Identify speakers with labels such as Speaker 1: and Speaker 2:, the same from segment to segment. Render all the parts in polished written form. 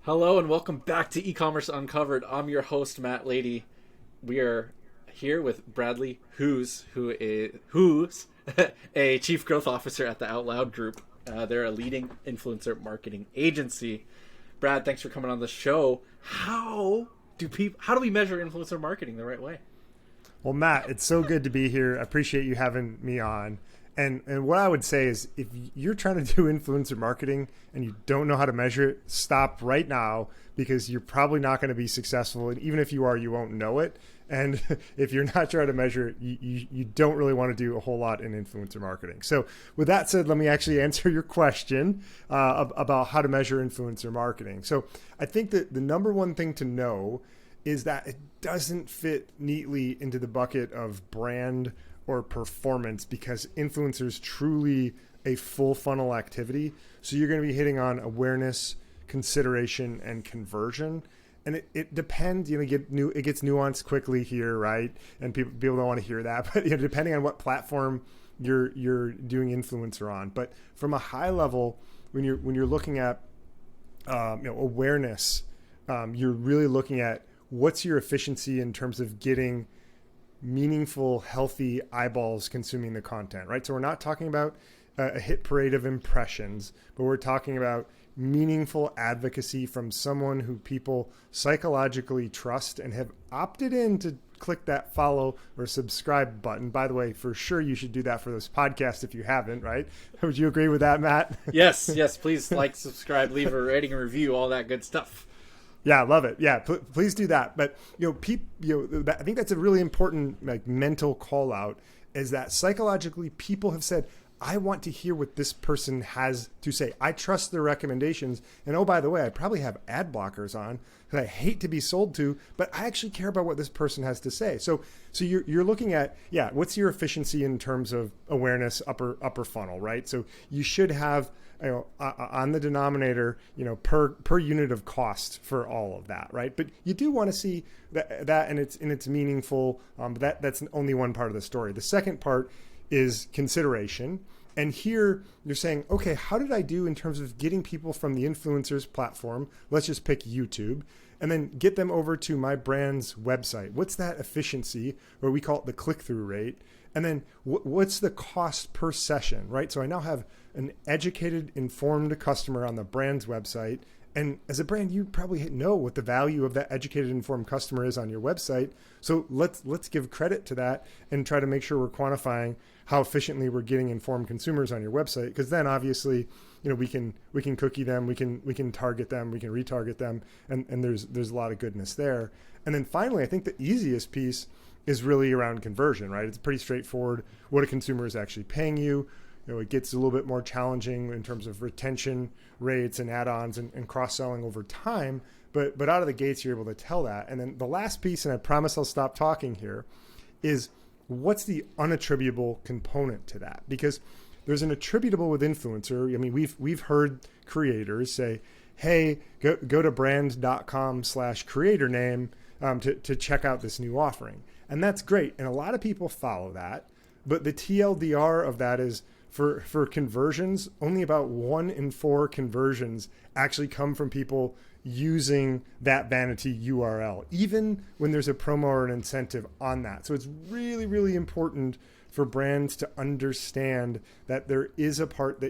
Speaker 1: Hello and welcome back to eCommerce Uncovered. I'm your host, Matt Lady. We are here with Bradley who's a chief growth officer at the Out Loud Group. They're a leading influencer marketing agency. Brad, thanks for coming on the show. How do we measure influencer marketing the right way?
Speaker 2: Well, Matt, it's so good to be here. I appreciate you having me on. And what I would say is if you're trying to do influencer marketing and you don't know how to measure it, stop right now because you're probably not going to be successful. And even if you are, you won't know it. And if you're not trying to measure it, you don't really want to do a whole lot in influencer marketing. So with that said, let me actually answer your question about how to measure influencer marketing. So I think that the number one thing to know is that it doesn't fit neatly into the bucket of brand or performance because influencer is truly a full funnel activity. So you're going to be hitting on awareness, consideration, and conversion. And it depends, it gets nuanced quickly here, right? And people don't want to hear that, but depending on what platform you're doing influencer on. But from a high level, when you're looking at awareness, you're really looking at what's your efficiency in terms of getting meaningful, healthy eyeballs consuming the content, right? So we're not talking about a hit parade of impressions, but we're talking about meaningful advocacy from someone who people psychologically trust and have opted in to click that follow or subscribe button. By the way, for sure, you should do that for this podcast if you haven't, right? Would you agree with that, Matt?
Speaker 1: Yes. Please like, subscribe, leave a rating and review, all that good stuff.
Speaker 2: Yeah, I love it. Yeah, please do that. But I think that's a really important mental call out is that psychologically people have said, I want to hear what this person has to say. I trust their recommendations. And oh, by the way, I probably have ad blockers on that I hate to be sold to, but I actually care about what this person has to say. So you're looking at, what's your efficiency in terms of awareness, upper funnel, right? So you should have on the denominator, per unit of cost for all of that, right? But you do want to see that and it's meaningful. But that's only one part of the story. The second part is consideration. And here you're saying, okay, how did I do in terms of getting people from the influencers platform? Let's just pick YouTube and then get them over to my brand's website. What's that efficiency, or we call it the click-through rate? And then what's the cost per session, right? So I now have an educated, informed customer on the brand's website. And as a brand, you probably know what the value of that educated, informed customer is on your website. So let's give credit to that and try to make sure we're quantifying how efficiently we're getting informed consumers on your website. Because then obviously, we can cookie them, we can target them, we can retarget them, and there's a lot of goodness there. And then finally, I think the easiest piece is really around conversion, right? It's pretty straightforward. What a consumer is actually paying you. It gets a little bit more challenging in terms of retention rates and add-ons and cross-selling over time. But out of the gates, you're able to tell that. And then the last piece, and I promise I'll stop talking here, is what's the unattributable component to that? Because there's an attributable with influencer. I mean, we've heard creators say, hey, go to brand.com/creator name to check out this new offering. And that's great. And a lot of people follow that. But the TLDR of that is for conversions, only about 1 in 4 conversions actually come from people using that vanity URL, even when there's a promo or an incentive on that. So it's really, really important for brands to understand that there is a part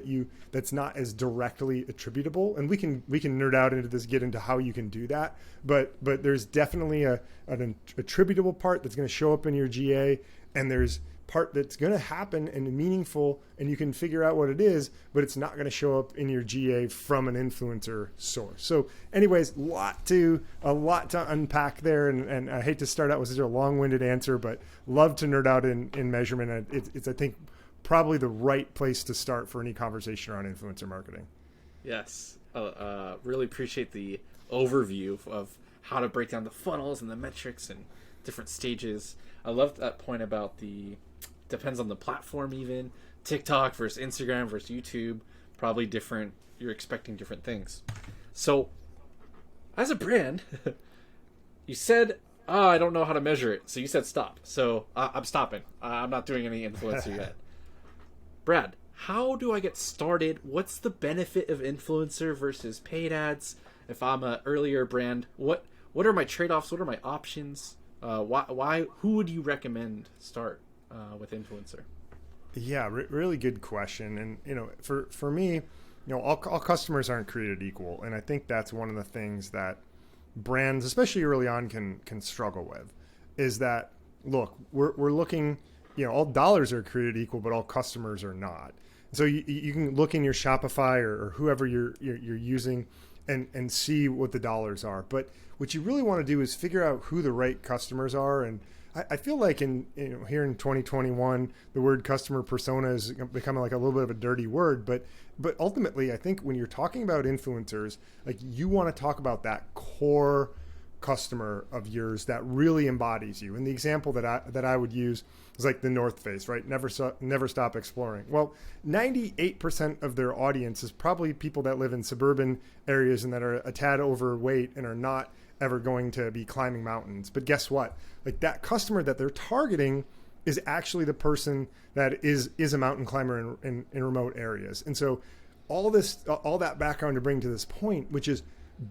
Speaker 2: that's not as directly attributable. And we can nerd out into this, get into how you can do that. But there's definitely an attributable part that's going to show up in your GA, and there's part that's going to happen and meaningful, and you can figure out what it is, but it's not going to show up in your GA from an influencer source. So anyways, a lot to unpack there. And I hate to start out with such a long-winded answer, but love to nerd out in measurement. It's I think, probably the right place to start for any conversation around influencer marketing.
Speaker 1: Yes. Really appreciate the overview of how to break down the funnels and the metrics and different stages. I love that point about depends on the platform, even TikTok versus Instagram versus YouTube, probably different. You're expecting different things. So as a brand, you said, I don't know how to measure it. So you said stop. So I'm stopping. I'm not doing any influencer yet. Brad, how do I get started? What's the benefit of influencer versus paid ads? If I'm an earlier brand, what are my trade-offs? What are my options? Why who would you recommend start with influencer?
Speaker 2: Yeah, really good question. And for me, all customers aren't created equal, and I think that's one of the things that brands, especially early on, can struggle with, is that, look, we're looking, all dollars are created equal, but all customers are not. So you can look in your Shopify or whoever you're using and see what the dollars are. But what you really want to do is figure out who the right customers are. And I feel like here in 2021, the word customer persona is becoming like a little bit of a dirty word. But ultimately, I think when you're talking about influencers, like, you want to talk about that core customer of yours that really embodies you. And the example that I would use is like the North Face, right? Never stop exploring. Well, 98% of their audience is probably people that live in suburban areas and that are a tad overweight and are not ever going to be climbing mountains. But guess what? Like, that customer that they're targeting is actually the person that is a mountain climber in remote areas. And so all that background to bring to this point, which is,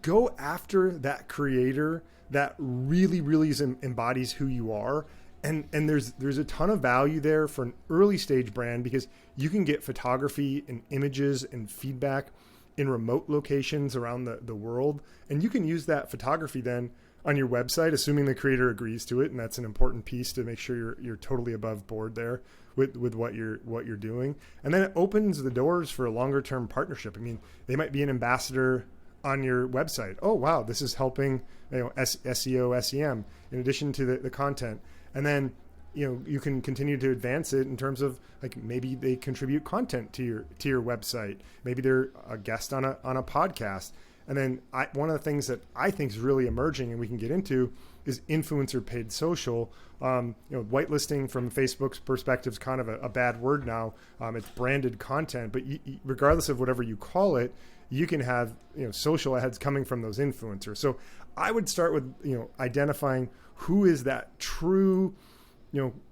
Speaker 2: go after that creator that really, really embodies who you are. And there's a ton of value there for an early stage brand, because you can get photography and images and feedback in remote locations around the world. And you can use that photography then on your website, assuming the creator agrees to it. And that's an important piece to make sure you're totally above board there with what you're doing. And then it opens the doors for a longer term partnership. I mean, they might be an ambassador on your website. Oh, wow, this is helping SEO, SEM, in addition to the content. And then, you can continue to advance it in terms of, like, maybe they contribute content to your website. Maybe they're a guest on a podcast. And then one of the things that I think is really emerging, and we can get into, is influencer paid social. Whitelisting from Facebook's perspective is kind of a bad word now. It's branded content, but regardless of whatever you call it, you can have social ads coming from those influencers. So I would start with identifying who is that true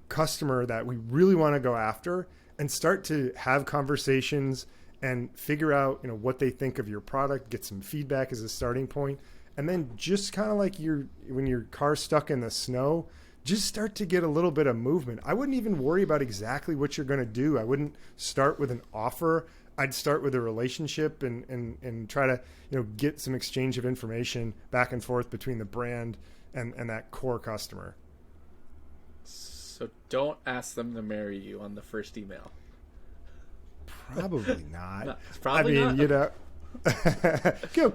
Speaker 2: customer that we really want to go after, and start to have conversations and figure out what they think of your product, get some feedback as a starting point. And then, just kind of like when your car's stuck in the snow, just start to get a little bit of movement. I wouldn't even worry about exactly what you're going to do. I wouldn't start with an offer. I'd start with a relationship and try to get some exchange of information back and forth between the brand and that core customer.
Speaker 1: So don't ask them to marry you on the first email.
Speaker 2: Probably not.
Speaker 1: No, probably
Speaker 2: not.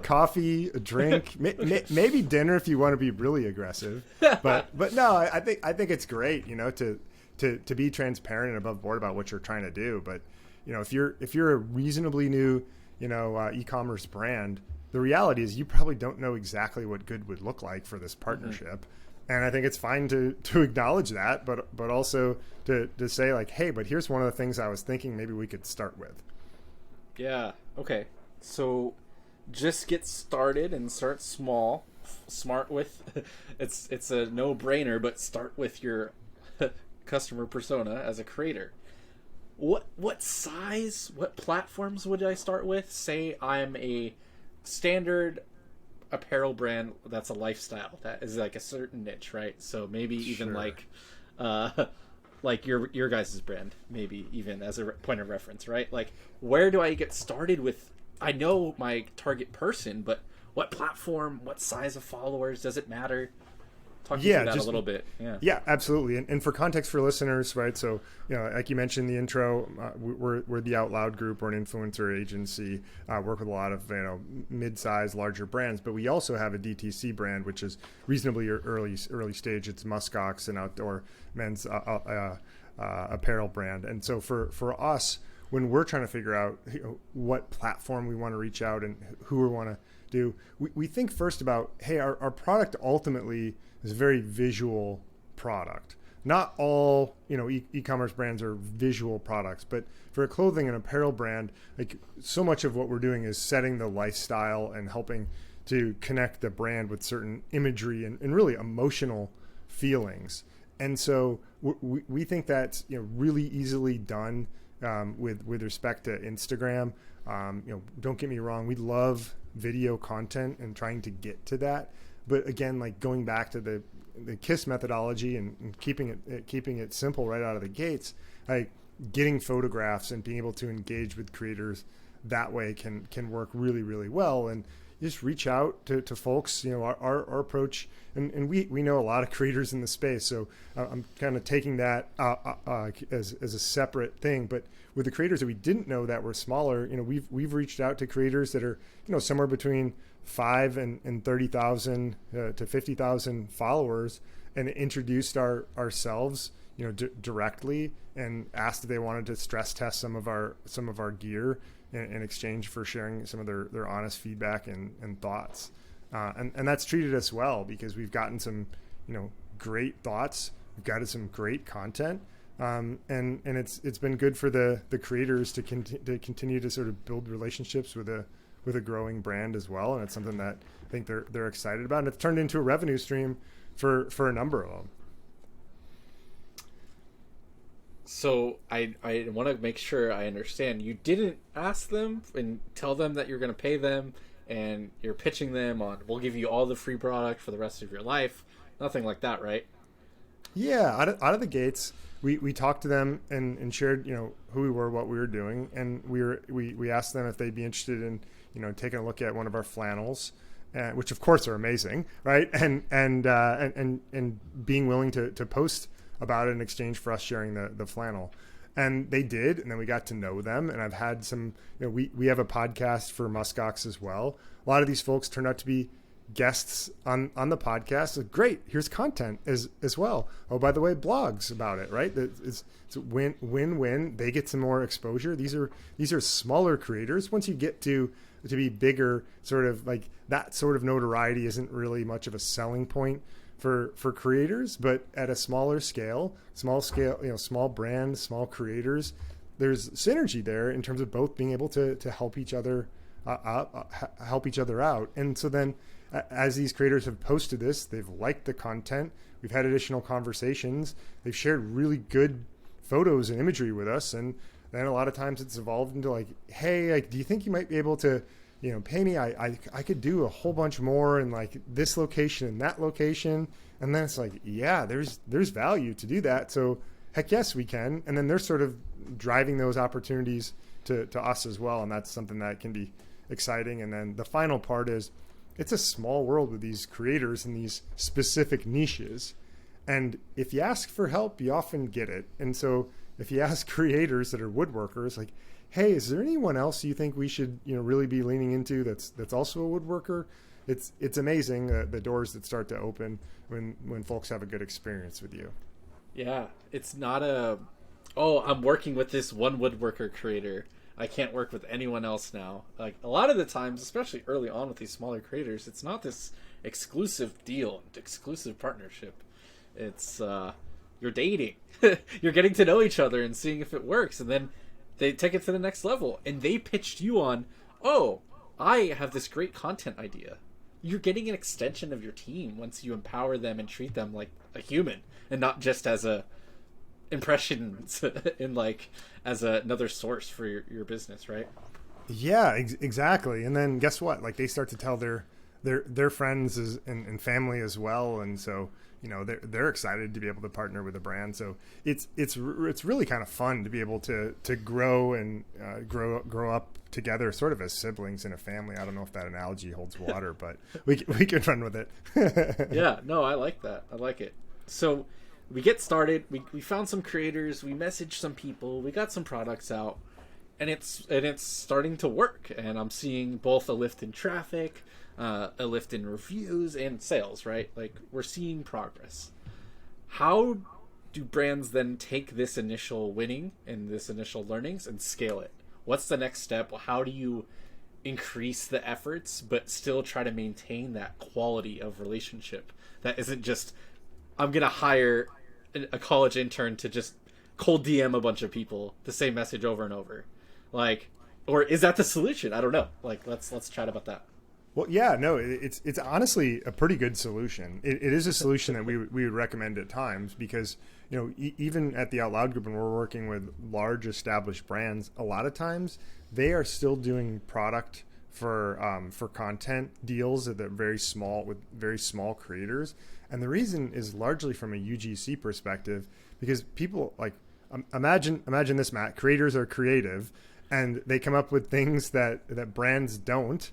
Speaker 2: Coffee, a drink, maybe dinner if you want to be really aggressive. But no, I think it's great, to be transparent and above board about what you're trying to do. But if you're a reasonably new e-commerce brand, the reality is you probably don't know exactly what good would look like for this partnership. Mm-hmm. And I think it's fine to acknowledge that, but also to say, like, hey, but here's one of the things I was thinking maybe we could start with.
Speaker 1: Yeah. Okay. So just get started and start small. Smart with it's a no-brainer, but start with your customer persona as a creator. What size, what platforms would I start with? Say I'm a standard apparel brand that's a lifestyle, that is like a certain niche, right? So maybe even like your guys' brand, maybe even as a point of reference, right? Like, where do I get started with? I know my target person, but what platform, what size of followers, does it matter? Talk through that a little bit.
Speaker 2: Yeah, absolutely. And for context for listeners, right? So, like you mentioned in the intro, we're the Out Loud Group. We're an influencer agency. Work with a lot of mid-sized, larger brands, but we also have a DTC brand, which is reasonably early stage. It's Muskox, an outdoor men's apparel brand. And so for us, when we're trying to figure out what platform we want to reach out and who we want to do, we think first about, hey, our product ultimately is a very visual product. Not all e-commerce brands are visual products, but for a clothing and apparel brand, like, so much of what we're doing is setting the lifestyle and helping to connect the brand with certain imagery and really emotional feelings. And so we think that's really easily done with respect to Instagram. Don't get me wrong, we love video content and trying to get to that, but again, like going back to the KISS methodology and keeping it simple right out of the gates, like getting photographs and being able to engage with creators that way can work really, really well. And just reach out to folks. Our approach, and we know a lot of creators in the space, so I'm kind of taking that as a separate thing. But with the creators that we didn't know that were smaller, we've reached out to creators that are somewhere between 5 and 30,000 to 50,000 followers, and introduced ourselves directly, and asked if they wanted to stress test some of our gear in exchange for sharing some of their honest feedback and thoughts. And that's treated us well, because we've gotten some, great thoughts. We've gotten some great content. And it's been good for the creators to continue to sort of build relationships with a growing brand as well. And it's something that I think they're excited about. And it's turned into a revenue stream for a number of them.
Speaker 1: So I want to make sure I understand. You didn't ask them and tell them that you're going to pay them, and you're pitching them on, we'll give you all the free product for the rest of your life. Nothing like that, right? Yeah,
Speaker 2: out of the gates, we talked to them and shared who we were, what we were doing, and we asked them if they'd be interested in taking a look at one of our flannels, which of course are amazing, right? And being willing to post about it in exchange for us sharing the flannel. And they did, and then we got to know them. And I've had some, we have a podcast for Muskox as well. A lot of these folks turned out to be guests on the podcast. So great, here's content as well. Oh, by the way, blogs about it, right? It's win-win. They get some more exposure. These are smaller creators. Once you get to be bigger, sort of like that sort of notoriety isn't really much of a selling point for creators, but at a small scale, small brands, small creators, there's synergy there in terms of both being able to help each other out. And so then as these creators have posted this, they've liked the content, we've had additional conversations, they've shared really good photos and imagery with us, and then a lot of times it's evolved into like, hey, like, do you think you might be able to pay me? I could do a whole bunch more in like this location and that location. And then it's like, yeah, there's value to do that. So heck yes, we can. And then they're sort of driving those opportunities to us as well. And that's something that can be exciting. And then the final part is, it's a small world with these creators in these specific niches. And if you ask for help, you often get it. And so if you ask creators that are woodworkers, like, hey, is there anyone else you think we should really be leaning into that's also a woodworker? It's amazing the doors that start to open when folks have a good experience with you.
Speaker 1: Yeah, it's not I'm working with this one woodworker creator, I can't work with anyone else now. Like, a lot of the times, especially early on with these smaller creators, it's not this exclusive deal, exclusive partnership. It's you're dating. You're getting to know each other and seeing if it works, and then they take it to the next level, and they pitched you on, oh, I have this great content idea. You're getting an extension of your team once you empower them and treat them like a human, and not just as a impressions in like as another source for your business, right?
Speaker 2: Yeah, exactly. And then guess what? Like, they start to tell their friends and family as well, and so they're excited to be able to partner with a brand. So it's really kind of fun to be able to grow and grow up together, sort of as siblings in a family. I don't know if that analogy holds water, but we can run with it.
Speaker 1: Yeah, no, I like that. I like it. So we get started. We found some creators. We messaged some people. We got some products out, and it's starting to work. And I'm seeing both a lift in traffic, a lift in reviews and sales, right? Like, we're seeing progress. How do brands then take this initial winning and this initial learnings and scale it? What's the next step? How do you increase the efforts but still try to maintain that quality of relationship that isn't just, I'm going to hire a college intern to just cold DM a bunch of people the same message over and over? Like, or is that the solution? I don't know. Like, let's chat about that.
Speaker 2: Well, yeah, no, it's honestly a pretty good solution. It is a solution that we would recommend at times because, even at the Out Loud Group when we're working with large established brands, a lot of times they are still doing product for content deals that are very small with very small creators. And the reason is largely from a UGC perspective, because people like, imagine this, Matt, creators are creative and they come up with things that brands don't.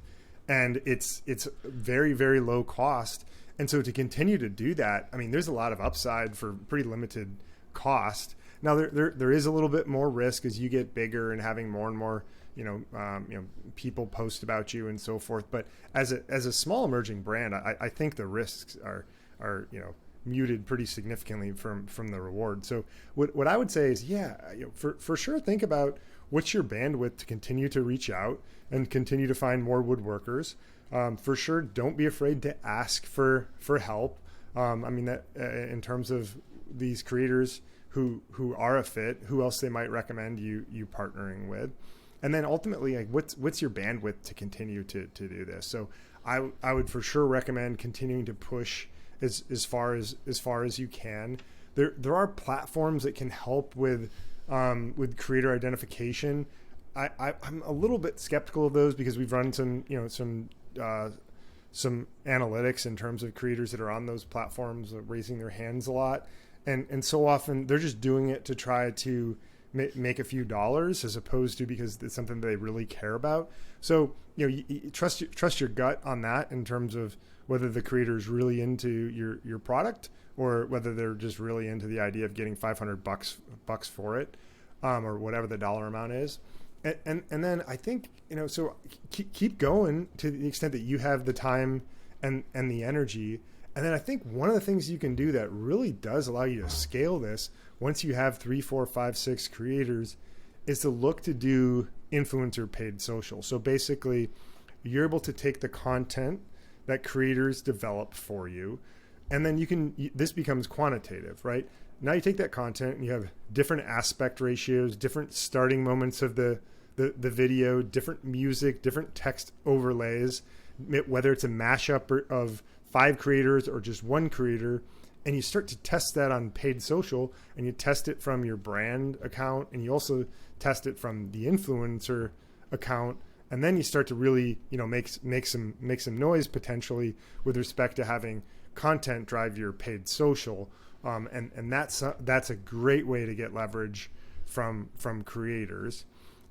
Speaker 2: And it's very, very low cost. And so to continue to do that, I mean, there's a lot of upside for pretty limited cost. Now there is a little bit more risk as you get bigger and having more and more, people post about you and so forth. But as a small emerging brand, I think the risks are muted pretty significantly from the reward. So what I would say is, for sure, think about what's your bandwidth to continue to reach out and continue to find more woodworkers. For sure, don't be afraid to ask for help. That in terms of these creators who are a fit, who else they might recommend you partnering with. And then ultimately, like what's your bandwidth to continue to do this? So I would for sure recommend continuing to push as far as you can. There are platforms that can help with creator identification. I'm a little bit skeptical of those because we've run some analytics in terms of creators that are on those platforms raising their hands a lot, and so often they're just doing it to try to make a few dollars as opposed to because it's something they really care about. So you trust your gut on that in terms of whether the creator is really into your product or whether they're just really into the idea of getting $500 for it, or whatever the dollar amount is. And then I think, so keep going to the extent that you have the time and the energy. And then I think one of the things you can do that really does allow you to scale this once you have 3, 4, 5, 6 creators is to look to do influencer paid social. So basically you're able to take the content that creators develop for you, and then this becomes quantitative, right? Now you take that content and you have different aspect ratios, different starting moments of the video, different music, different text overlays, whether it's a mashup of 5 creators or just 1 creator. And you start to test that on paid social, and you test it from your brand account, and you also test it from the influencer account. And then you start to really, make some noise potentially with respect to having content drive your paid social. And that's a great way to get leverage from creators.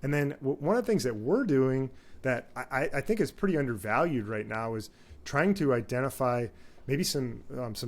Speaker 2: And then one of the things that we're doing that I think is pretty undervalued right now is trying to identify maybe some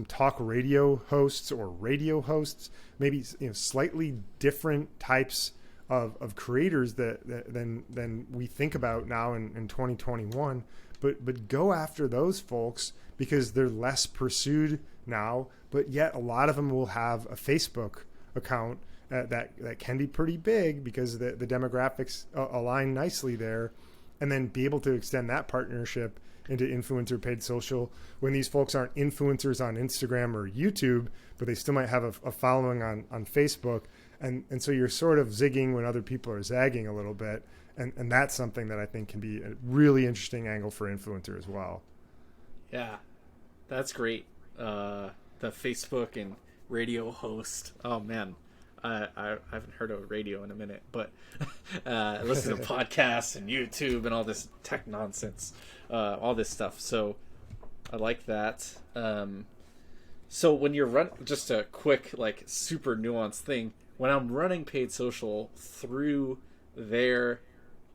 Speaker 2: talk radio hosts or radio hosts, maybe slightly different types of creators than we think about now in 2021. But go after those folks because they're less pursued now, but yet a lot of them will have a Facebook account that can be pretty big because the demographics align nicely there, and then be able to extend that partnership into influencer paid social when these folks aren't influencers on Instagram or YouTube, but they still might have a following on Facebook. And so you're sort of zigging when other people are zagging a little bit. And that's something that I think can be a really interesting angle for influencer as well.
Speaker 1: Yeah, that's great. The Facebook and radio host. Oh, man. I haven't heard of radio in a minute, but I listen to podcasts and YouTube and all this tech nonsense, all this stuff. So I like that. So when you're just a quick, super nuanced thing, when I'm running paid social through their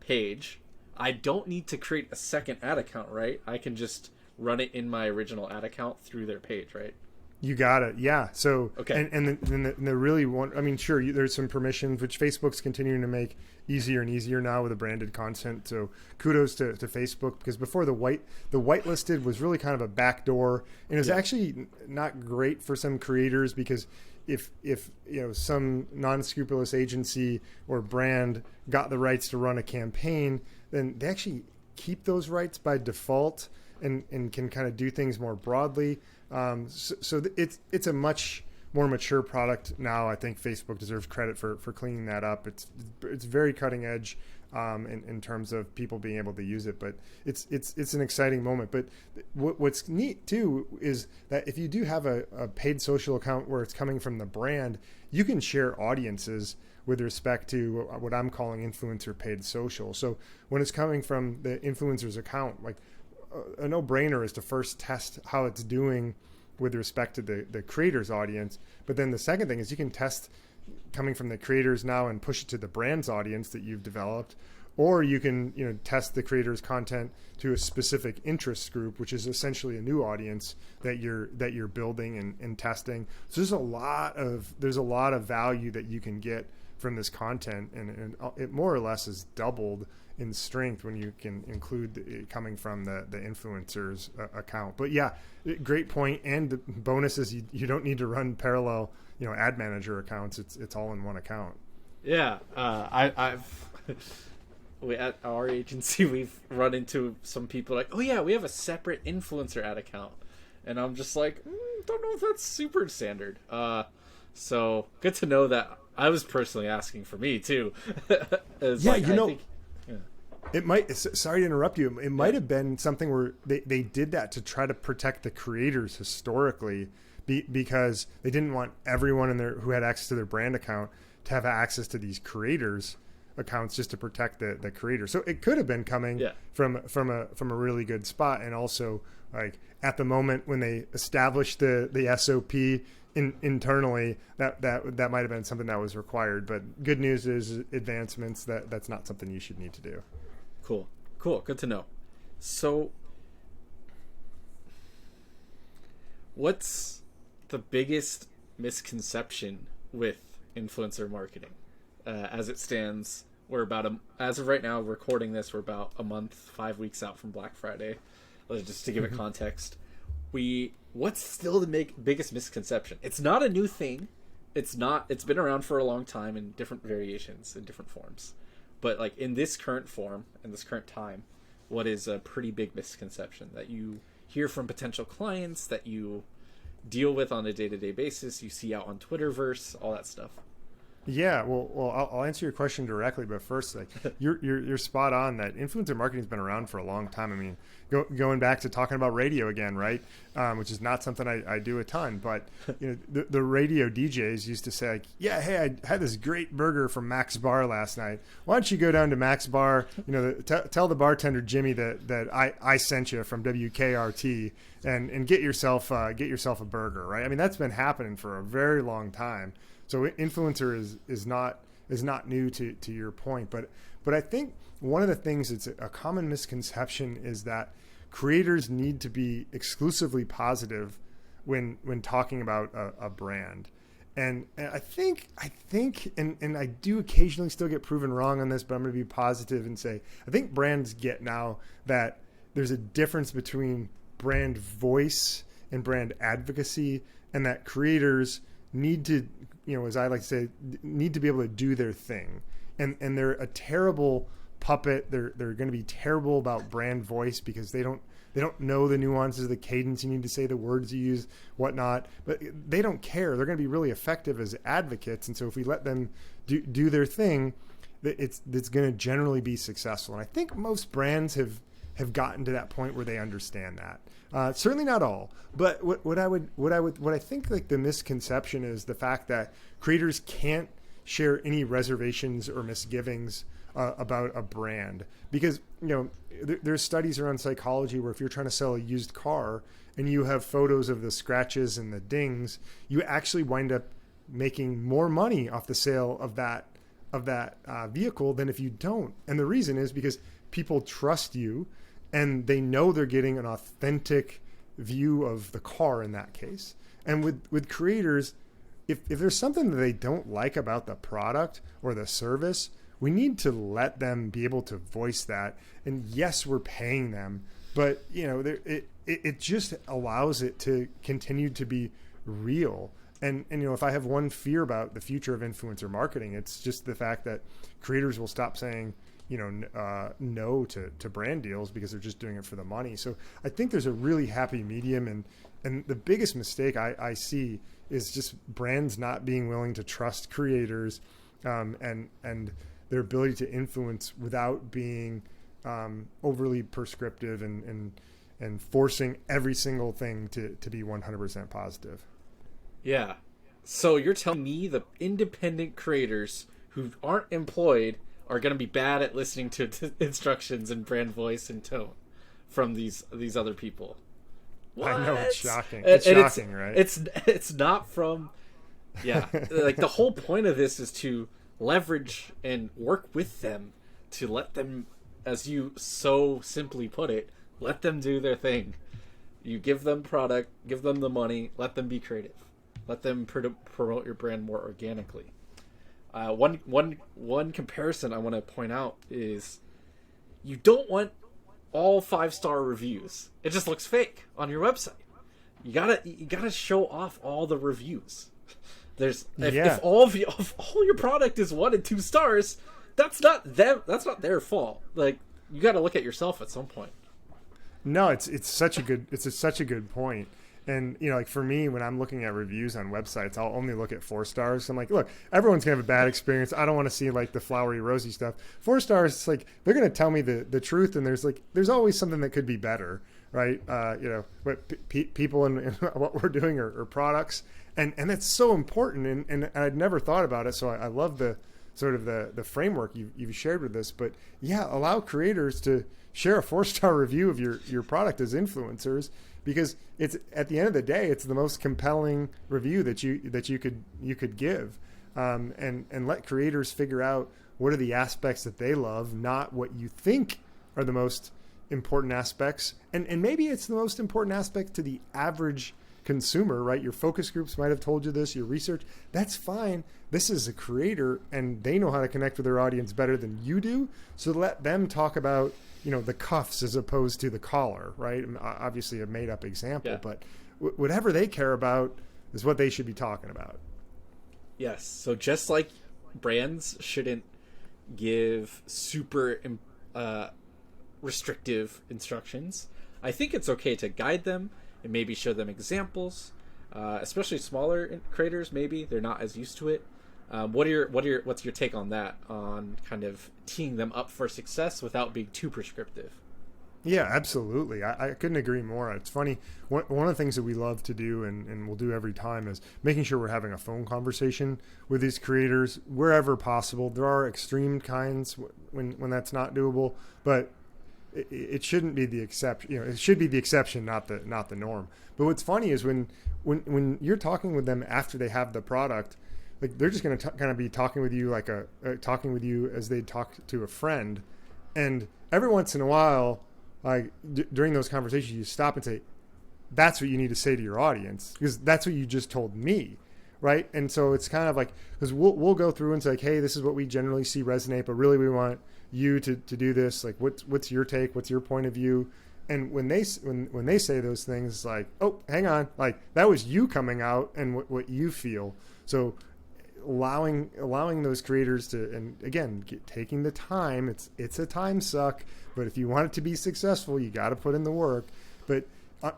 Speaker 1: page, I don't need to create a second ad account, right? I can just run it in my original ad account through their page, right?
Speaker 2: You got it. Yeah. So,
Speaker 1: okay.
Speaker 2: And they really want, sure, there's some permissions, which Facebook's continuing to make easier and easier now with the branded content. So kudos to Facebook, because before the whitelisted was really kind of a backdoor, and it was actually not great for some creators because if some non-scrupulous agency or brand got the rights to run a campaign, then they actually keep those rights by default and can kind of do things more broadly. So it's a much more mature product now. I think Facebook deserves credit for cleaning that up. It's very cutting edge. in terms of people being able to use it. But it's an exciting moment. But what's neat too is that if you do have a paid social account where it's coming from the brand, you can share audiences with respect to what I'm calling influencer paid social. So when it's coming from the influencer's account, like a no-brainer is to first test how it's doing with respect to the creator's audience. But then the second thing is you can test coming from the creators now and push it to the brand's audience that you've developed, or you can test the creator's content to a specific interest group, which is essentially a new audience that you're building and testing. So there's a lot of value that you can get from this content, and it more or less is doubled in strength when you can include it coming from the influencer's account. But yeah, great point. And the bonus is you don't need to run parallel ad manager accounts. It's all in one account.
Speaker 1: Yeah, I've at our agency we've run into some people like, oh yeah, we have a separate influencer ad account, and I'm just like, don't know if that's super standard. So good to know that. I was personally asking for me too.
Speaker 2: It might, sorry to interrupt you, it might have been something where they did that to try to protect the creators historically, because they didn't want everyone in there who had access to their brand account to have access to these creators accounts, just to protect the creator. So it could have been coming from a really good spot. And also, like, at the moment when they established the SOP internally, that might have been something that was required. But good news is advancements that's not something you should need to do.
Speaker 1: Cool. Good to know. So what's the biggest misconception with influencer marketing? As it stands, we're as of right now, recording this, we're about a month, 5 weeks out from Black Friday. Just to give it context, what's still the biggest misconception? It's not a new thing. It's been around for a long time in different variations, in different forms. But like in this current form, in this current time, what is a pretty big misconception that you hear from potential clients, that you deal with on a day-to-day basis, you see out on Twitterverse, all that stuff?
Speaker 2: Yeah, well, I'll answer your question directly, but first, like, you're spot on that influencer marketing has been around for a long time. I mean, going back to talking about radio again, right? Which is not something I do a ton, but the radio DJs used to say, like, yeah, hey, I had this great burger from Max Bar last night. Why don't you go down to Max Bar? Tell the bartender Jimmy that I sent you from WKRT and get yourself a burger, right? I mean, that's been happening for a very long time. So influencer is not new to your point, but I think one of the things that's a common misconception is that creators need to be exclusively positive when talking about a brand. And I think, and I do occasionally still get proven wrong on this, but I'm going to be positive and say, I think brands get now that there's a difference between brand voice and brand advocacy, and that creators need to, as I like to say, need to be able to do their thing. And they're a terrible puppet. They're going to be terrible about brand voice because they don't know the nuances, the cadence you need to say, the words you use, whatnot. But they don't care. They're going to be really effective as advocates. And so if we let them do their thing, it's going to generally be successful. And I think most brands have gotten to that point where they understand that. Certainly not all, but what I think, like, the misconception is the fact that creators can't share any reservations or misgivings about a brand, because there's studies around psychology where if you're trying to sell a used car and you have photos of the scratches and the dings, you actually wind up making more money off the sale of that vehicle than if you don't. And the reason is because people trust you, and they know they're getting an authentic view of the car in that case. And with creators, if there's something that they don't like about the product or the service, we need to let them be able to voice that. And yes, we're paying them, but it just allows it to continue to be real. And if I have one fear about the future of influencer marketing, it's just the fact that creators will stop saying no to brand deals because they're just doing it for the money. So I think there's a really happy medium, and the biggest mistake I see is just brands not being willing to trust creators, and their ability to influence without being overly prescriptive and forcing every single thing to be 100% positive.
Speaker 1: Yeah. So you're telling me the independent creators who aren't employed are going to be bad at listening to instructions and brand voice and tone from these other people? What?
Speaker 2: I know, it's shocking. It's shocking, right?
Speaker 1: It's not from... Yeah. Like, the whole point of this is to leverage and work with them, to let them, as you so simply put it, let them do their thing. You give them product, give them the money, let them be creative. Let them promote your brand more organically. One comparison I want to point out is you don't want all 5-star reviews. It just looks fake on your website. You gotta show off all the reviews. If all your product is 1 and 2 stars, that's not them. That's not their fault. Like, you got to look at yourself at some point.
Speaker 2: No, it's such a good point. And, you know, like for me, when I'm looking at reviews on websites, I'll only look at 4 stars. I'm like, look, everyone's gonna have a bad experience. I don't want to see like the flowery, rosy stuff. 4 stars, it's like they're gonna tell me the truth, and there's always something that could be better, right? You know, but people and what we're doing are products, and that's so important. And I'd never thought about it, so I love the sort of the framework you've shared with us. But yeah, allow creators to share a 4-star review of your product as influencers, because it's, at the end of the day, it's the most compelling review that you could give, and let creators figure out what are the aspects that they love, not what you think are the most important aspects, and maybe it's the most important aspect to the average consumer, right? Your focus groups might have told you this, your research, that's fine. This is a creator, and they know how to connect with their audience better than you do, so let them talk about, you know, the cuffs as opposed to the collar, right? Obviously a made up example, but whatever they care about is what they should be talking about.
Speaker 1: Yes. So just like brands shouldn't give super restrictive instructions, I think it's okay to guide them and maybe show them examples, especially smaller creators. Maybe they're not as used to it. What's your take on that, on kind of teeing them up for success without being too prescriptive?
Speaker 2: Yeah, absolutely. I couldn't agree more. It's funny. One of the things that we love to do and we'll do every time is making sure we're having a phone conversation with these creators wherever possible. There are extreme kinds when that's not doable, but it shouldn't be the exception. You know, it should be the exception, not the norm. But what's funny is when you're talking with them after they have the product, like they're just going to kind of be talking with you like talking with you as they talk to a friend, and every once in a while, like during those conversations, you stop and say, "That's what you need to say to your audience, because that's what you just told me." Right. And so it's kind of like, because we'll go through and say, like, hey, this is what we generally see resonate, but really we want you to do this. Like, what's your take? What's your point of view? And when they say those things, like, oh, hang on, like that was you coming out and what you feel. So allowing those creators to, and again, taking the time, it's a time suck, but if you want it to be successful, you got to put in the work, but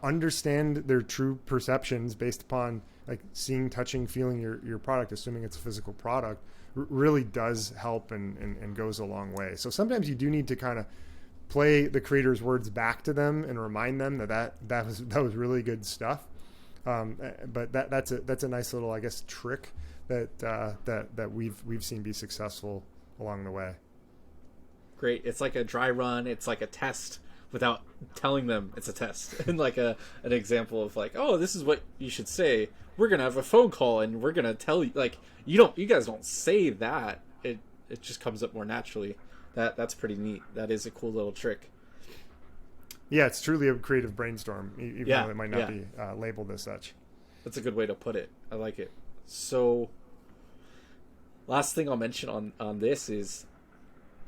Speaker 2: understand their true perceptions based upon like seeing, touching, feeling your product, assuming it's a physical product, really does help and goes a long way. So sometimes you do need to kind of play the creator's words back to them and remind them that was really good stuff. But that's a nice little, I guess, trick that we've seen be successful along the way.
Speaker 1: Great. It's like a dry run. It's like a test without telling them it's a test. And like an example of like, oh, this is what you should say. We're going to have a phone call and we're going to tell you, like, you guys don't say that. It just comes up more naturally. That's pretty neat. That is a cool little trick.
Speaker 2: Yeah, it's truly a creative brainstorm, even though it might not be labeled as such.
Speaker 1: That's a good way to put it. I like it. So, last thing I'll mention on this is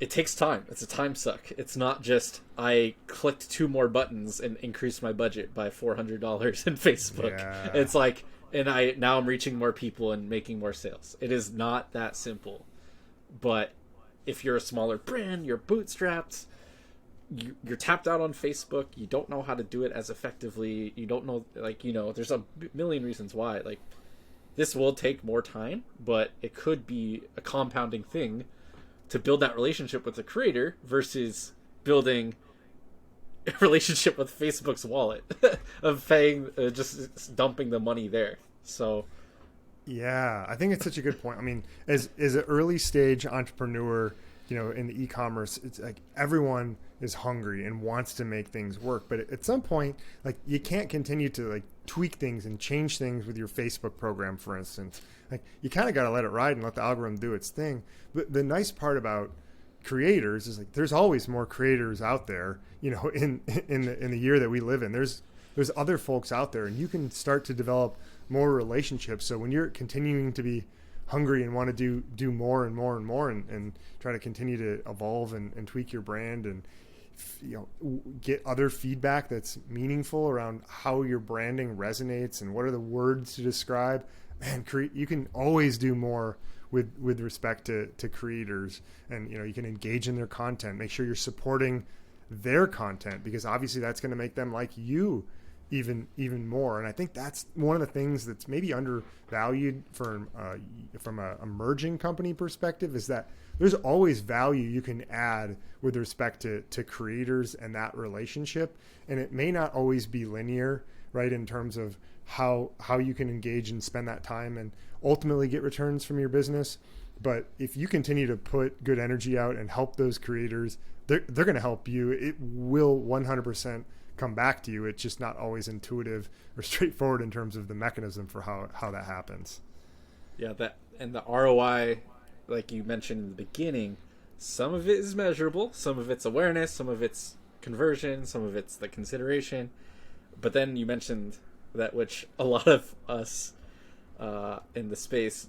Speaker 1: it takes time. It's a time suck. It's not just I clicked 2 more buttons and increased my budget by $400 in Facebook. Yeah. It's like, and now I'm reaching more people and making more sales. It is not that simple. But if you're a smaller brand, you're bootstrapped, you're tapped out on Facebook, you don't know how to do it as effectively, you don't know, like, there's a million reasons why. Like, this will take more time, but it could be a compounding thing to build that relationship with the creator versus building a relationship with Facebook's wallet of paying, just dumping the money there. So
Speaker 2: yeah, I think it's such a good point. I mean, as an early stage entrepreneur, in the e-commerce, it's like everyone is hungry and wants to make things work. But at some point, like, you can't continue to like tweak things and change things with your Facebook program, for instance. Like, you kind of got to let it ride and let the algorithm do its thing. But the nice part about creators is like there's always more creators out there, in the year that we live in. There's other folks out there, and you can start to develop more relationships. So when you're continuing to be hungry and want to do more and more and more and try to continue to evolve and tweak your brand and get other feedback that's meaningful around how your branding resonates and what are the words to describe, man, you can always do more with respect to creators. And you can engage in their content, make sure you're supporting their content, because obviously that's going to make them like you even more. And I think that's one of the things that's maybe undervalued from a emerging company perspective, is that there's always value you can add with respect to creators and that relationship. And it may not always be linear, right, in terms of how you can engage and spend that time and ultimately get returns from your business. But if you continue to put good energy out and help those creators, they're going to help you. It will 100% come back to you. It's just not always intuitive or straightforward in terms of the mechanism for how that happens.
Speaker 1: Yeah, that, and the ROI, like you mentioned in the beginning, some of it is measurable, some of it's awareness, some of it's conversion, some of it's the consideration. But then you mentioned that, which a lot of us in the space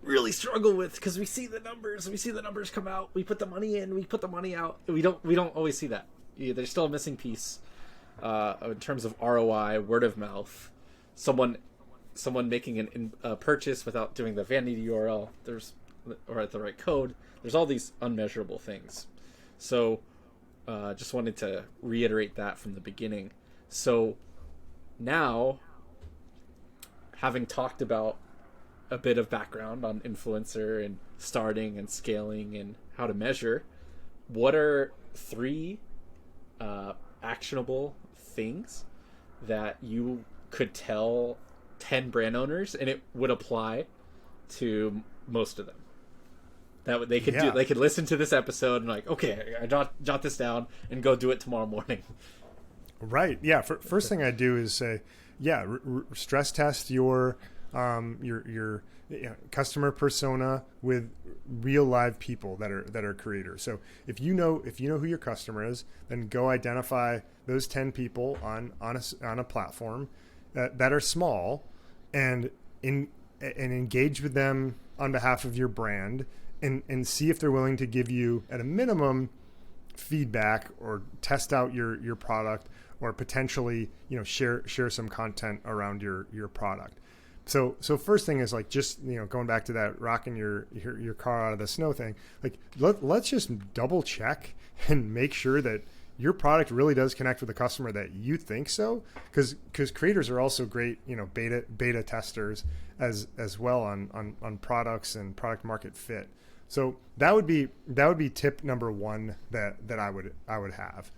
Speaker 1: really struggle with, because we see the numbers come out, we put the money in, we put the money out, we don't always see that. There's still a missing piece in terms of ROI, word of mouth, someone making a purchase without doing the vanity URL, or at the right code. There's all these unmeasurable things. So just wanted to reiterate that from the beginning. So now, having talked about a bit of background on influencer and starting and scaling and how to measure, what are 3 actionable things that you could tell 10 brand owners, and it would apply to most of them, that they could do? They could listen to this episode and like, okay, I jot this down and go do it tomorrow morning.
Speaker 2: Right. Yeah. First thing I do is say, stress test your customer persona with real live people that are creators. So if you know who your customer is, then go identify those 10 people on a platform that are small, and engage with them on behalf of your brand, and see if they're willing to give you, at a minimum, feedback or test out your product, or potentially share some content around your product. So first thing is like, just going back to that rocking your car out of the snow thing, like let's just double check and make sure that your product really does connect with the customer that you think so, because creators are also great beta testers as well on products and product market fit. So that would be tip number 1 that I would have.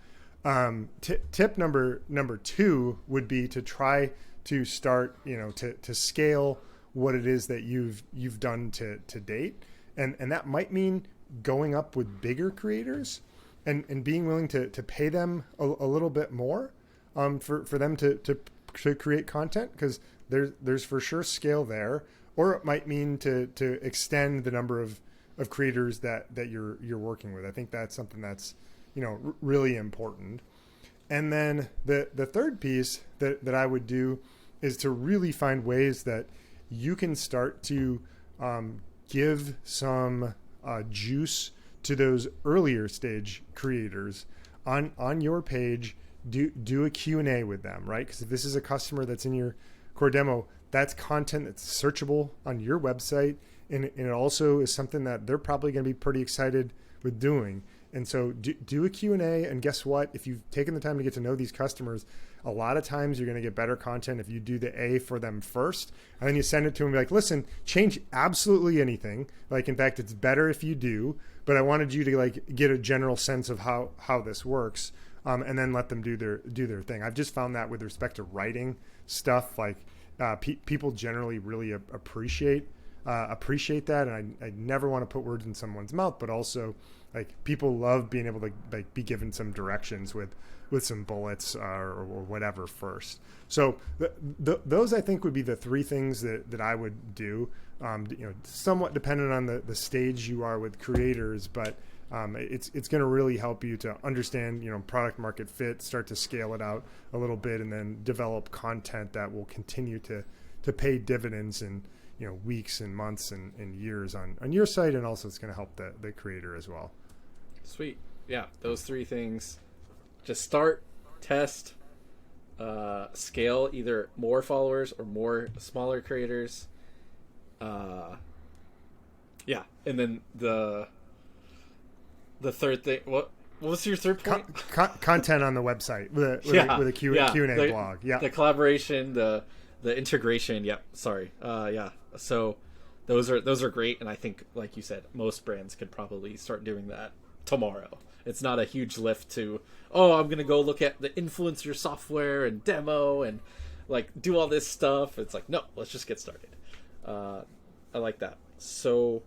Speaker 2: Tip number 2 would be to try to start, to scale what it is that you've done to date. And that might mean going up with bigger creators and being willing to pay them a little bit more for them to create content, because there's for sure scale there. Or it might mean to extend the number of creators that you're working with. I think that's something that's really important. And then the third piece that I would do is to really find ways that you can start to give some juice to those earlier stage creators on your page. Do a Q&A with them, right? Because if this is a customer that's in your core demo, that's content that's searchable on your website, and it also is something that they're probably going to be pretty excited with doing. And so do a Q&A, and guess what? If you've taken the time to get to know these customers, a lot of times you're going to get better content if you do the A for them first, and then you send it to them and be like, listen, change absolutely anything. Like, in fact, it's better if you do, but I wanted you to like get a general sense of how this works, and then let them do their thing. I've just found that with respect to writing stuff, like people generally really appreciate that, and I never want to put words in someone's mouth, but also like people love being able to like be given some directions with some bullets or whatever first. So those I think would be the three things that I would do. Somewhat dependent on the stage you are with creators, but it's going to really help you to understand product market fit, start to scale it out a little bit, and then develop content that will continue to pay dividends in weeks and months and years on your site, and also it's going to help the creator as well.
Speaker 1: Sweet. Yeah, those three things. Just start, test, scale either more followers or more smaller creators. Yeah, and then the third thing. What was your third point?
Speaker 2: Content on the website with a Q&A blog. Yeah,
Speaker 1: the collaboration, the integration. Yep. Sorry. Yeah. So those are great, and I think, like you said, most brands could probably start doing that tomorrow. It's not a huge lift to, I'm gonna go look at the influencer software and demo and like do all this stuff. It's like, no, let's just get started. I like that. So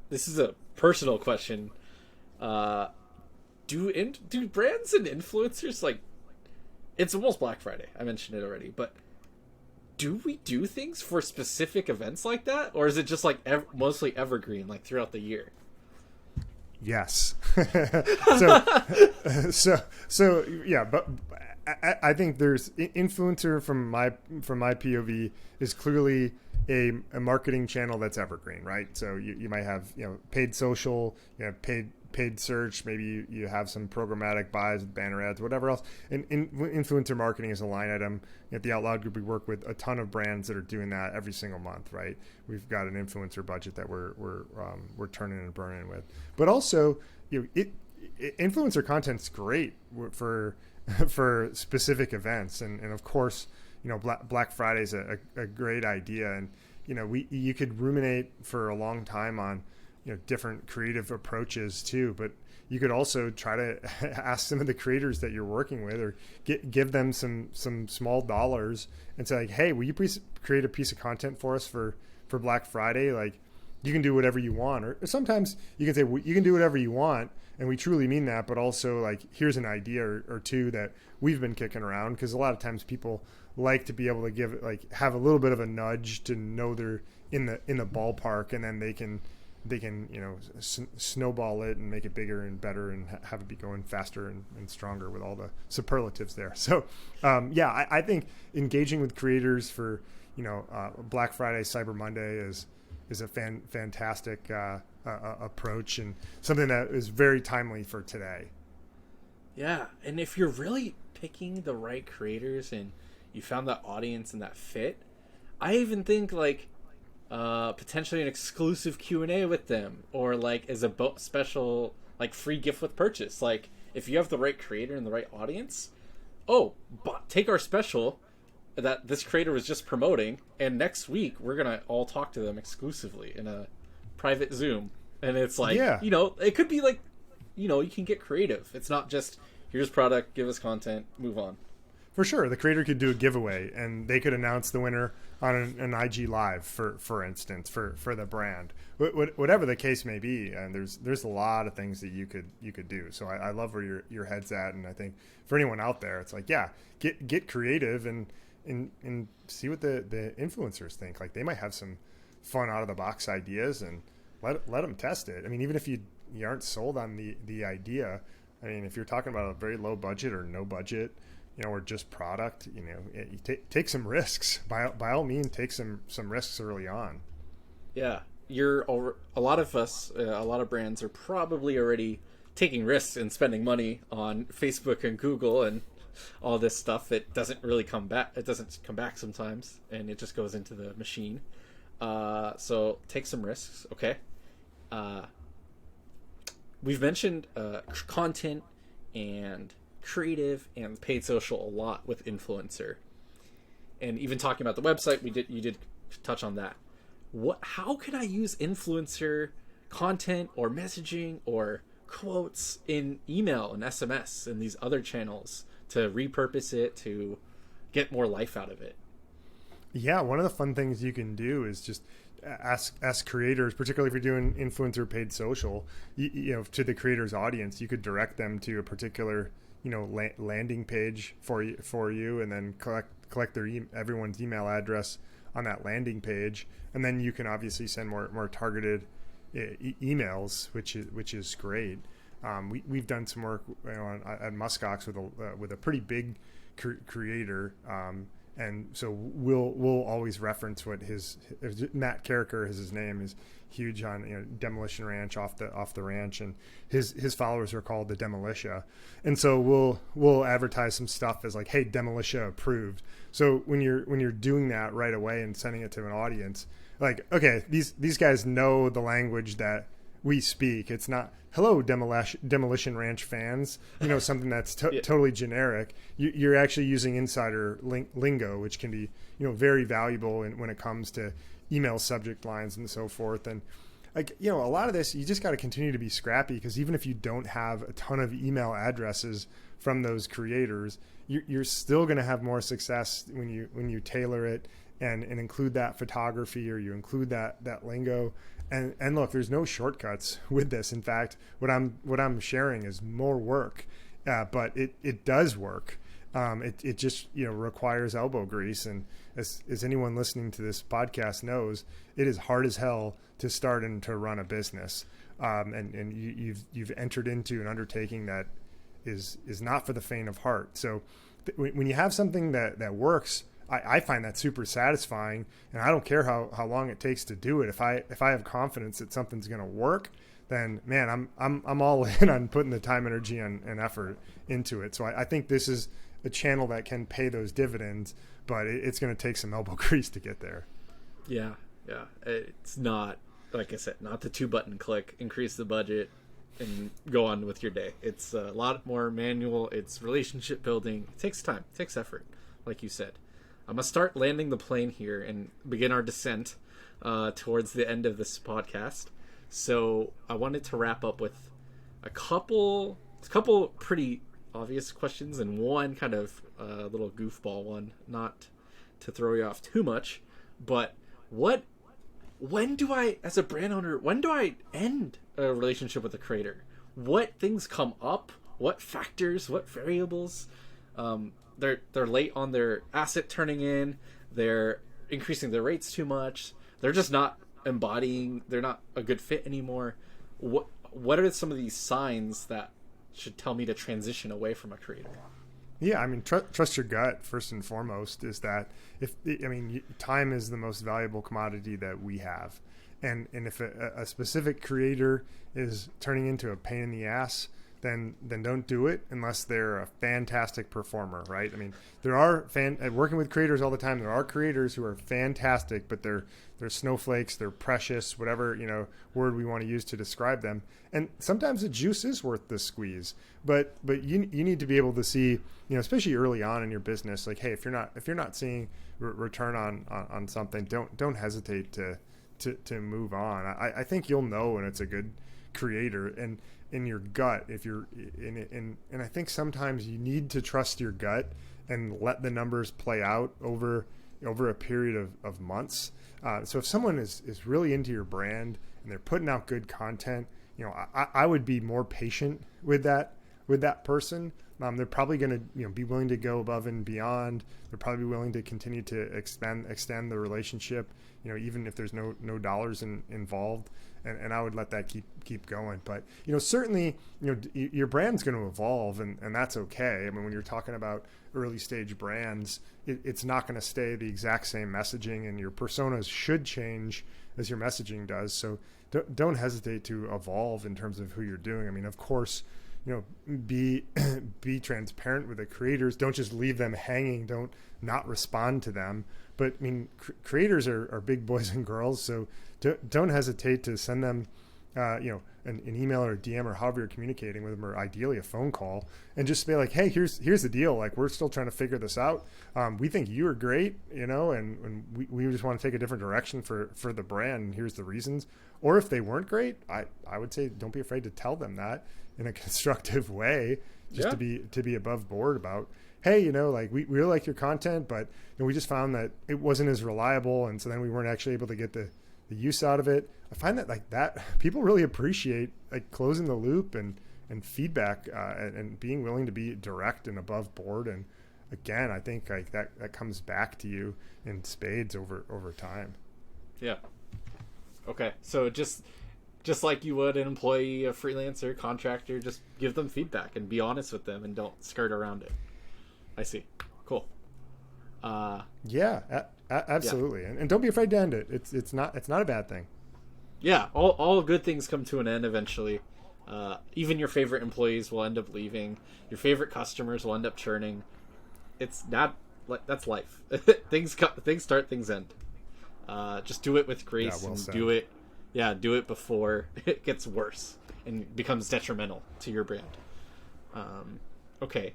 Speaker 1: this is a personal question. Do brands and influencers, like, it's almost Black Friday, I mentioned it already, but do we do things for specific events like that, or is it just like mostly evergreen, like throughout the year?
Speaker 2: Yes. so yeah, but I think there's influencer from my POV is clearly a marketing channel that's evergreen, right? So you might have paid social, paid search, maybe you have some programmatic buys with banner ads, whatever else. And influencer marketing is a line item. At the Out Loud Group, we work with a ton of brands that are doing that every single month, right? We've got an influencer budget that we're turning and burning with. But also, influencer content's great for specific events, and of course, Black Friday is a great idea, and you could ruminate for a long time on different creative approaches too, but you could also try to ask some of the creators that you're working with, or give them some small dollars and say, like, hey, will you please create a piece of content for us for Black Friday? Like, you can do whatever you want, or sometimes you can say, well, you can do whatever you want, and we truly mean that, but also, like, here's an idea or two that we've been kicking around, because a lot of times people like to be able to have a little bit of a nudge to know they're in the ballpark, and then they can snowball it and make it bigger and better and have it be going faster and stronger with all the superlatives there. So I think engaging with creators for Black Friday, Cyber Monday is a fantastic approach, and something that is very timely for today.
Speaker 1: Yeah, and if you're really picking the right creators and you found that audience and that fit, I even think like potentially an exclusive Q&A with them, or like as a special like free gift with purchase. Like, if you have the right creator and the right audience, take our special that this creator was just promoting, and next week we're gonna all talk to them exclusively in a private Zoom. And it's like, it could be like, you can get creative. It's not just here's product, give us content, move on.
Speaker 2: For sure, the creator could do a giveaway, and they could announce the winner on an IG Live, for instance, for the brand. Whatever the case may be, and there's a lot of things that you could do. So I love where your head's at, and I think for anyone out there, it's like, get creative and see what the influencers think. Like, they might have some fun out of the box ideas, and let them test it. I mean, even if you aren't sold on the idea, I mean, if you're talking about a very low budget or no budget, or just product, take some risks. By all means, take some risks early on. Yeah,
Speaker 1: a lot of brands are probably already taking risks and spending money on Facebook and Google and all this stuff that doesn't really come back. It doesn't come back sometimes, and it just goes into the machine. So take some risks, okay? we've mentioned content and creative and paid social a lot with influencer, and even talking about the website, you did touch on that. How can I use influencer content or messaging or quotes in email and SMS and these other channels to repurpose it, to get more life out of it?
Speaker 2: Yeah, one of the fun things you can do is just ask creators, particularly if you're doing influencer paid social, you know, to the creator's audience, you could direct them to a particular, you know, landing page for you, and then collect their everyone's email address on that landing page, and then you can obviously send more targeted emails, which is great. We've done some work, you know, at Muskox with a pretty big creator. And so we'll always reference what Matt Carricker is his name, is huge on, you know, Demolition Ranch off the ranch, and his followers are called the Demolitia. And so we'll advertise some stuff as like, hey, Demolitia approved. So when you're doing that right away and sending it to an audience, like, okay, these guys know the language that we speak. It's not, hello, Demolition Ranch fans, you know, something that's totally generic. You're actually using insider lingo, which can be, you know, very valuable when it comes to email subject lines and so forth. And, like, you know, a lot of this, you just got to continue to be scrappy, because even if you don't have a ton of email addresses from those creators, you're still going to have more success when you tailor it and include that photography, or you include that lingo. And look, there's no shortcuts with this. In fact, what I'm sharing is more work, but it does work. It just, you know, requires elbow grease. And as anyone listening to this podcast knows, it is hard as hell to start and to run a business. And you've entered into an undertaking that is not for the faint of heart. So when you have something that works, I find that super satisfying, and I don't care how long it takes to do it. If I have confidence that something's going to work, then man, I'm all in on putting the time, energy, and effort into it. So I think this is a channel that can pay those dividends, but it's going to take some elbow grease to get there.
Speaker 1: Yeah. It's not, like I said, not the 2-button click, increase the budget, and go on with your day. It's a lot more manual. It's relationship building. It takes time. It takes effort, like you said. I'm going to start landing the plane here and begin our descent towards the end of this podcast. So I wanted to wrap up with a couple pretty obvious questions and one kind of little goofball one, not to throw you off too much. But when do I, as a brand owner, when do I end a relationship with a creator? What things come up? What factors? What variables? They're late on their asset turning in. They're increasing their rates too much. They're just not embodying. They're not a good fit anymore. What are some of these signs that should tell me to transition away from a creator?
Speaker 2: Yeah, I mean, trust your gut first and foremost. Is that time is the most valuable commodity that we have, and if a specific creator is turning into a pain in the ass, then don't do it unless they're a fantastic performer, right? I mean, there are working with creators all the time. There are creators who are fantastic, but they're snowflakes, they're precious, whatever, you know, word we want to use to describe them. And sometimes the juice is worth the squeeze. But you need to be able to see, you know, especially early on in your business, like, hey, if you're not seeing return on something, don't hesitate to move on. I think you'll know when it's a good creator, and in your gut, if you're in it, and I think sometimes you need to trust your gut and let the numbers play out over a period of months. So if someone is really into your brand and they're putting out good content, you know, I would be more patient with that person. They're probably going to, you know, be willing to go above and beyond. They're probably willing to continue to extend the relationship, you know, even if there's no dollars involved. And I would let that keep going. But, you know, certainly, you know, your brand's going to evolve, and that's okay. I mean, when you're talking about early stage brands, it's not going to stay the exact same messaging, and your personas should change as your messaging does. So don't hesitate to evolve in terms of who you're doing. I mean, of course, you know, be transparent with the creators. Don't just leave them hanging. Don't not respond to them. But I mean, creators are big boys and girls, so don't hesitate to send them, an email or a DM or however you're communicating with them, or ideally a phone call, and just be like, hey, here's the deal. Like, we're still trying to figure this out. We think you are great, and we just want to take a different direction for the brand. And here's the reasons. Or if they weren't great, I would say don't be afraid to tell them that in a constructive way, just to be above board about, hey, like we really like your content, but we just found that it wasn't as reliable, and so then we weren't actually able to get the use out of it. I find that like that people really appreciate like closing the loop and feedback and being willing to be direct and above board. And again, I think like that comes back to you in spades over time.
Speaker 1: Yeah. Okay. So just like you would an employee, a freelancer, contractor, just give them feedback and be honest with them and don't skirt around it. I see. Cool.
Speaker 2: Absolutely. And don't be afraid to end it. It's not a bad thing.
Speaker 1: Yeah. All good things come to an end eventually. Even your favorite employees will end up leaving. Your favorite customers will end up churning. It's not like that's life. Things start, things end. Just do it with grace and do it before it gets worse and becomes detrimental to your brand. Okay.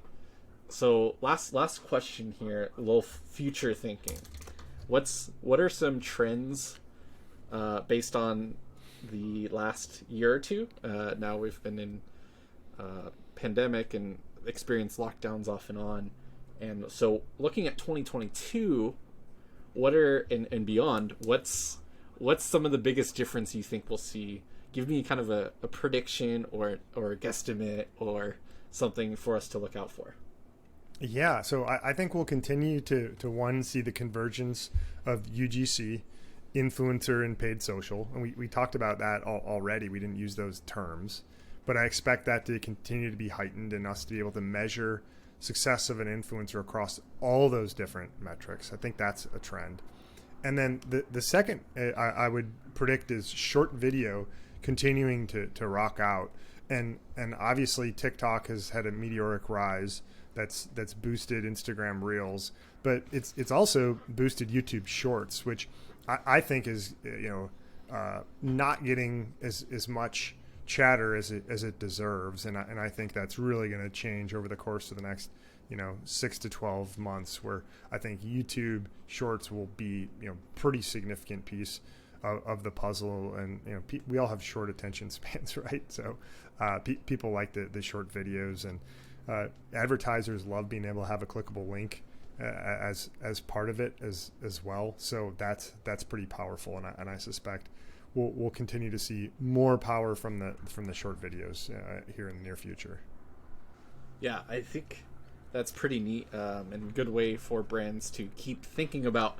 Speaker 1: So last question here, a little future thinking. What are some trends based on the last year or two? Now we've been in pandemic and experienced lockdowns off and on. And so looking at 2022, what are and beyond, what's some of the biggest difference you think we'll see? Give me kind of a prediction or a guesstimate or something for us to look out for.
Speaker 2: Yeah, so I think we'll continue to one, see the convergence of UGC, influencer, and paid social. And we talked about that already. We didn't use those terms. But I expect that to continue to be heightened and us to be able to measure success of an influencer across all those different metrics. I think that's a trend. And then the second I would predict is short video continuing to rock out. And obviously TikTok has had a meteoric rise that's boosted Instagram Reels, but it's also boosted YouTube Shorts, which I think is not getting as much chatter as it deserves, and I think that's really going to change over the course of the next 6 to 12 months, where I think YouTube Shorts will be pretty significant piece of the puzzle. And we all have short attention spans, right? So people like the short videos, and advertisers love being able to have a clickable link as part of it as well. So that's pretty powerful, and I suspect we'll continue to see more power from the short videos here in the near future.
Speaker 1: Yeah, I think that's pretty neat, and a good way for brands to keep thinking about,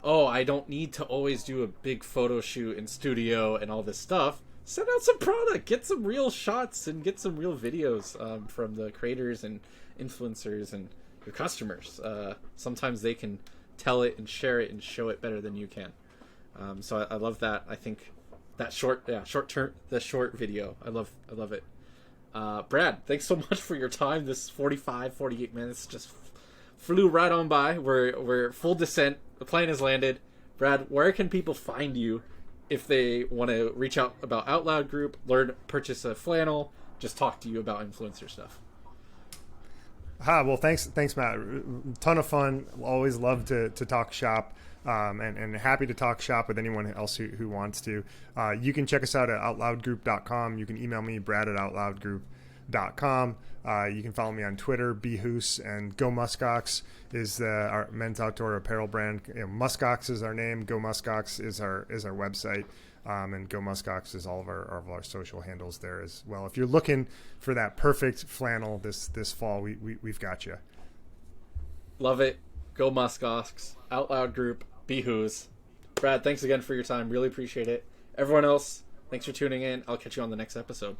Speaker 1: I don't need to always do a big photo shoot in studio and all this stuff. Send out some product, get some real shots, and get some real videos from the creators and influencers and your customers. Sometimes they can tell it and share it and show it better than you can. So I love that. I think that short video. I love it. Brad, thanks so much for your time. This 48 minutes just flew right on by. We're full descent. The plane has landed. Brad, where can people find you if they want to reach out about Out Loud Group, purchase a flannel, just talk to you about influencer stuff?
Speaker 2: Well, thanks, Matt. Ton of fun. Always love to talk shop, and happy to talk shop with anyone else who wants to. You can check us out at outloudgroup.com. You can email me, brad@outloudgroup.com. You can follow me on Twitter, bhoos, and Go Muskox is our men's outdoor apparel brand. Muskox is our name. Go Muskox is our website. And Go Muskox is all of our social handles there as well. If you're looking for that perfect flannel this fall, we've got you.
Speaker 1: Love it. Go Muskox, Out Loud Group, bhoos. Brad, thanks again for your time. Really appreciate it. Everyone else, thanks for tuning in. I'll catch you on the next episode.